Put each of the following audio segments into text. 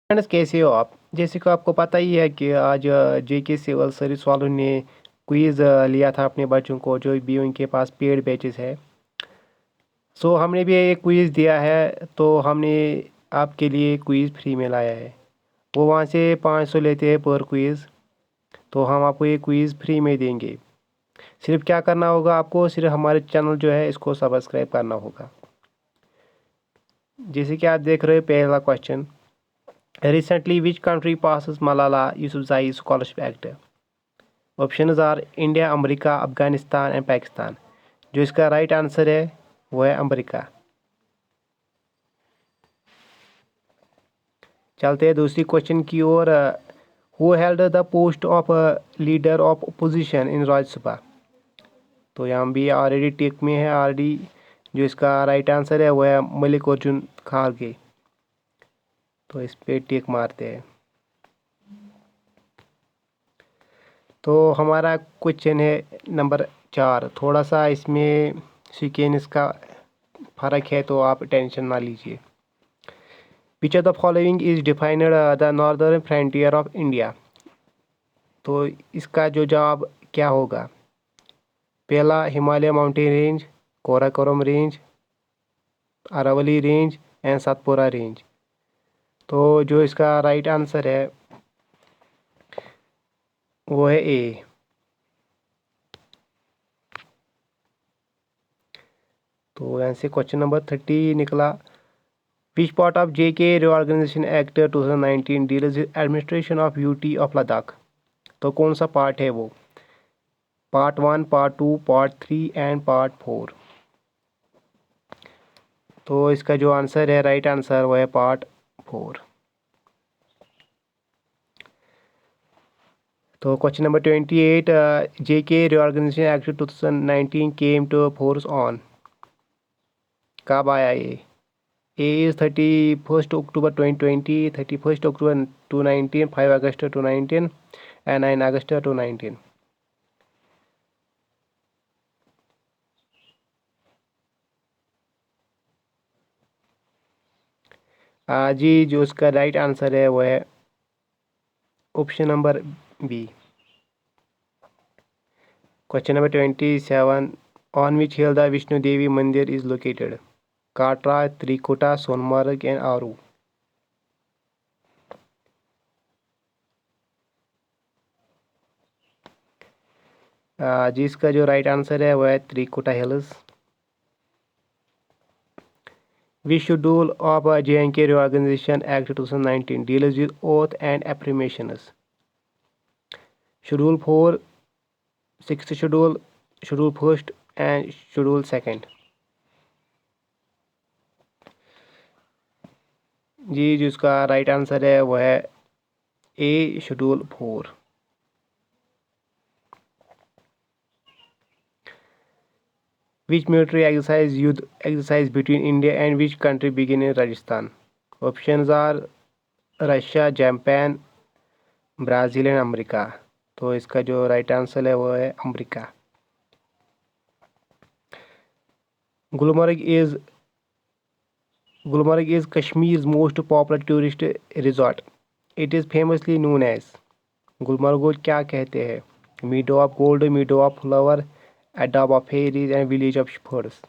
Friends, कैसे हो आप? जैसे कि आपको पता ही है कि आज जेके सिविल सर्विस वालों ने क्विज़ लिया था अपने बच्चों को, जो भी उनके पास पेड बैचेस है। सो हमने भी एक क्विज़ दिया है, तो हमने आपके लिए क्विज़ फ्री में लाया है। वो वहाँ से 500 लेते हैं पर क्विज़, तो हम आपको ये क्विज़ फ्री में देंगे। सिर्फ क्या करना होगा आपको, सिर्फ हमारे चैनल जो है इसको सब्सक्राइब करना होगा। जैसे कि आप देख रहे हो, पहला question, recently which country passes Malala Yousafzai Scholarship Act? Options R India, America, Afghanistan and Pakistan. जो इसका राइट आंसर है वो है अमेरिका। चलते हैं दूसरी क्वेश्चन की ओर। Who held the post of leader of opposition in Rajya Sabha? तो यहाँ भी ऑलरेडी टिक में है ऑलरेडी। जो इसका राइट आंसर है वो है मल्लिकार्जुन खड़गे। तो इस पे टिक मारते हैं। तो हमारा क्वेश्चन है नंबर 4। थोड़ा सा इसमें सीक्वेंस का फ़र्क है, तो आप टेंशन ना लीजिए। Which of the following is defined the northern frontier of India? तो इसका जो जवाब क्या होगा? पहला, Himalaya mountain range, Karakoram range, Aravalli range and Satpura range. तो जो इसका राइट आंसर है वो है ए। तो यहाँ से क्वेश्चन नंबर 30 निकला। Which part of JK reorganisation act 2019 deals with administration of UT of Ladakh? तो कौन सा पार्ट है वो? Part 1, part 2, part 3 and part 4। तो इसका जो आंसर है, राइट आंसर, वो है पार्ट 4। तो question number 28, JK reorganisation act 2019 came to force on? कब आया ये? A is 31 October 2020, 31 October 2019, 5 August 2019 and 9 अगस्त 2019। जी, जो इसका राइट आंसर है वो है option number B. Question number 27, on which hill the Vishnu Devi mandir is located? Katra, Trikuta, Sonamarg and Aru. जी, इसका जो राइट आंसर है वो है Trikuta hills. Which schedule of J&K Reorganization Act 2019 deals with oath and affirmations? Schedule 4, 6th schedule, schedule 1st and schedule 2nd। जी, जिसका राइट answer है वो है A, schedule 4। Which military exercise, Yudh exercise between India and which country begin in Rajasthan? Options are Russia, Japan, Brazil and America. तो इसका जो right answer है वो है America. Gulmarg is Gulmarg is Kashmir's most popular tourist resort. It is famously known as। Gulmarg को क्या कहते हैं? Meadow of gold, meadow of flower, अडॉब of fairies and village of shepherds.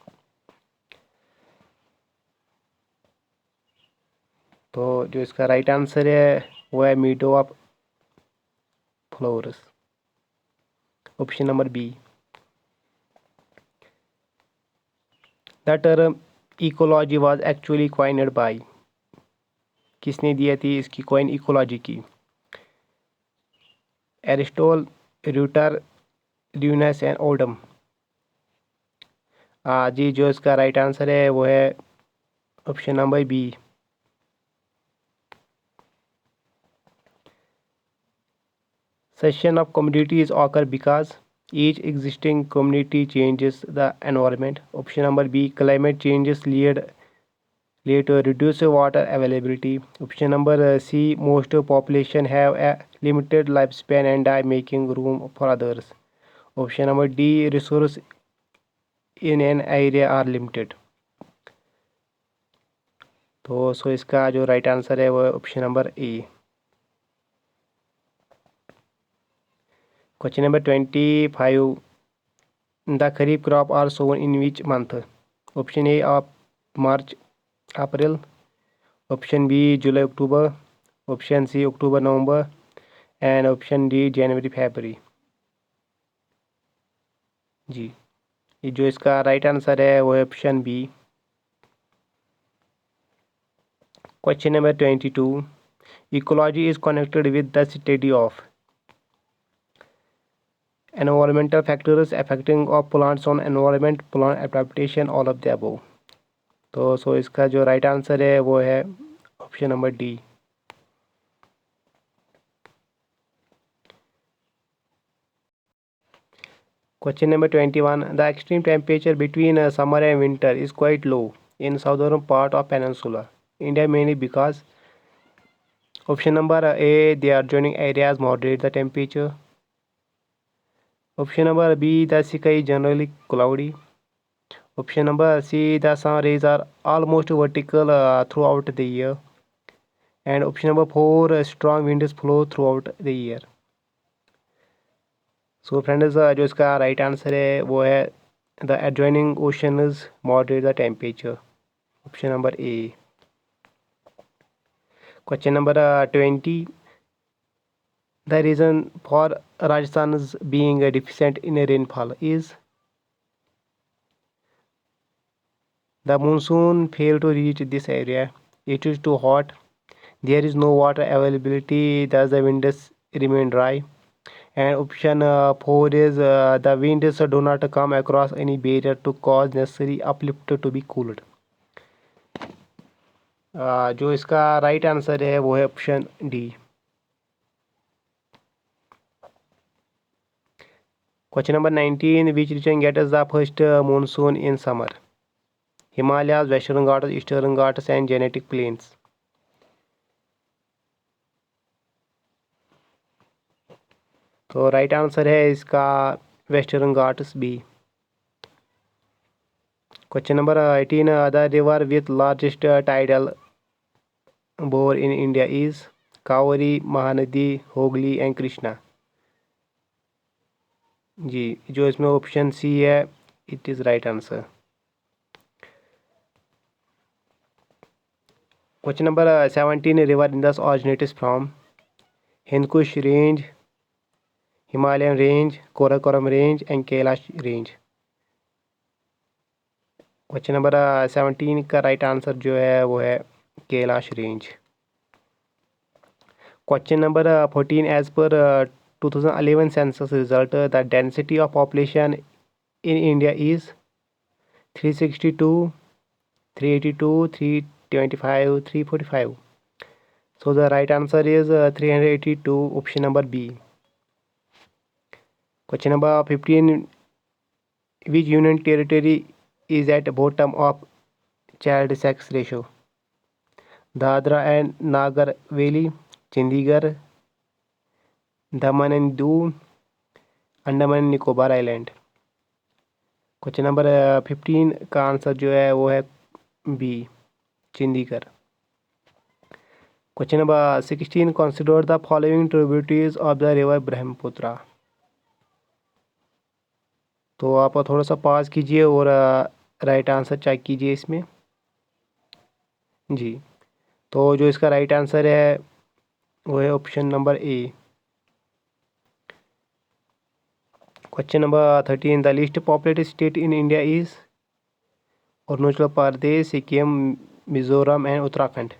तो जो इसका राइट आंसर है वो है meadow of flowers, option number B. The term ecology was actually coined by? किसने दिया थी इसकी कॉइन इकोलॉजी की? Aristotle, Reiter, Linnaeus and Oldham. जी, जो इसका राइट आंसर है वो है option number B. Cessation of communities occur because each existing community changes the environment. Option number B, climate changes lead to reduced water availability. Option number C, most population have a limited lifespan and die making room for others. Option number D, resources in an area are limited. तो सो इसका जो right answer है वो है option number A. Question number 25, the kharif crop are sown in which month? Option A आप March April, option B July October, option C October November and option D January February. जी, ये जो इसका right answer है वो है option B. Question number 22, ecology is connected with the study of environmental factors affecting of plants on environment, plant adaptation, all of the above। तो सो इसका जो राइट आंसर है वो है option number D. Question number 21, the extreme temperature between summer and winter is quite low in southern part of peninsula India mainly because option number A, the adjoining areas moderate the temperature, option number B, the sky is generally cloudy, option number C, the sun rays are almost vertical throughout the year, and option number 4, strong winds flow throughout the year। So friends, जो इसका right answer है वो है the adjoining oceans moderate the temperature, option number A. Question number 20, the reason for Rajasthan being डिफिशेंट in rainfall is the monsoon failed to reach this area, it is too hot, there is no water availability, thus the winds remain dry, and option 4 is the winds do not come across any barrier to cause necessary uplift to be cooled। जो इसका right answer है वो है option D. Question number 19, which region gets the first monsoon in summer? Himalayas, western Ghats, eastern Ghats and genetic plains. तो right answer है इसका western Ghats B. Question number 18, the river with largest tidal bore in India is Kaveri, Mahanadi, Hooghly and Krishna. जी, जो इसमें option C है it is right answer. Question number 17, river Indus originates from Hindu Kush range, Himalayan range, Karakoram range and Kailash range. Question number 17 का right answer जो है वो है Kailash range. Question number 14, as per 2011 census result the density of population in India is 362, 382, 325, 345। So the right answer is 382, option number B. Question number 15, which union territory is at bottom of child sex ratio? Dadra and Nagar Haveli, Chandigarh, Daman and Diu, Andaman and Nicobar island. Question number 15 का answer जो है वो है B, Chandigarh. Question number 16, consider the following tributaries of the river Brahmaputra. तो आप थोड़ा सा pause कीजिए और राइट आंसर चेक कीजिए इसमें। जी, तो जो इसका राइट आंसर है वो है option number A. Question number 13, the least populated state in India is Arunachal Pradesh, Sikkim, Mizoram and Uttarakhand.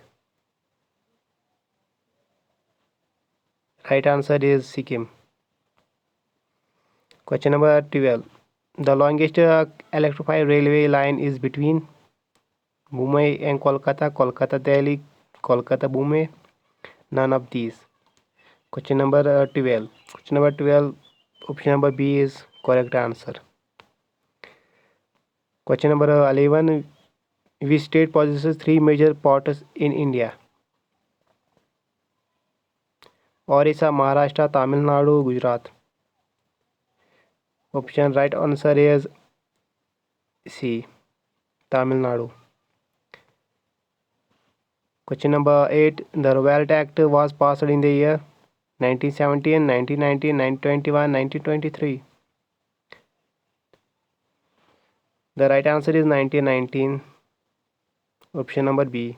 Right answer is Sikkim. Question number 12, the longest electrified railway line is between Mumbai and Kolkata, Kolkata Delhi, Kolkata Mumbai, none of these. Question number 12, option number B is correct answer. Question number 11, which state possesses 3 major ports in India? Odisha, Maharashtra, Tamil Nadu, Gujarat. Option right answer is C, Tamil Nadu. Question number 8. The Revolt Act was passed in the year 1917, 1919, 1921, 1923. The right answer is 1919. Option number B.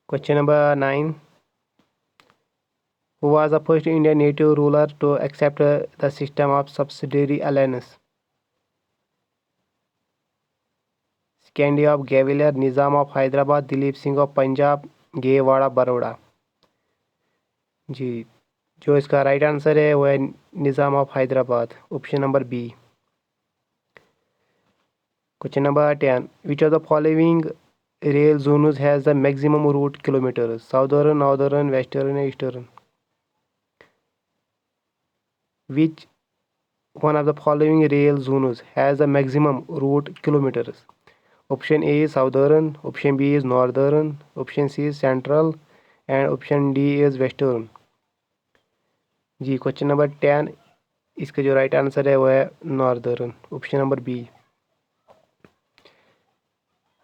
Question number 9. Who was the first Indian native ruler to accept the system of subsidiary alliance? Sikandi of Gwalior, Nizam of Hyderabad, Dilip Singh of Punjab, Gaekwad Baroda. जी, जो इसका right answer है वो है Nizam of Hyderabad. Option number B. Question number 10. Which of the following rail zones has the maximum route kilometers? Southern, northern, western, eastern. Which one of the following rail zones has the maximum route kilometers? Option A is southern, option B is northern, option C is central, and option D is western. जी, question number 10, इसका जो right answer है वो है northern. Option number B.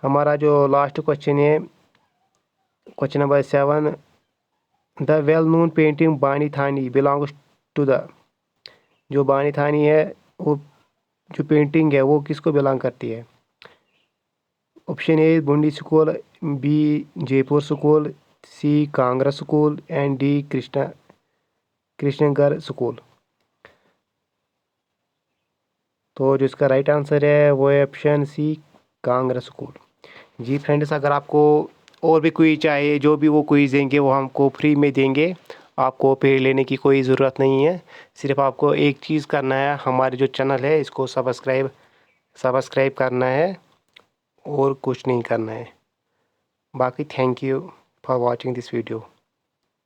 हमारा जो last question है, question number 7. The well known painting Bani Thani belongs to the, जो बानी थानी है वो जो पेंटिंग है वो किसको बिलोंग करती है? Option A Bundi school, B Jaipur school, C Kangra school, and D Kishangarh school. तो जो इसका राइट आंसर है वो है ऑप्शन सी कांगड़ा स्कूल। जी फ्रेंड्स, अगर आपको और भी क्विज चाहिए, जो भी वो क्विज देंगे वो हमको फ्री में देंगे, आपको पेड लेने की कोई ज़रूरत नहीं है। सिर्फ आपको एक चीज़ करना है, हमारे जो चैनल है इसको सब्सक्राइब करना है और कुछ नहीं करना है। बाकी thank you for watching this video.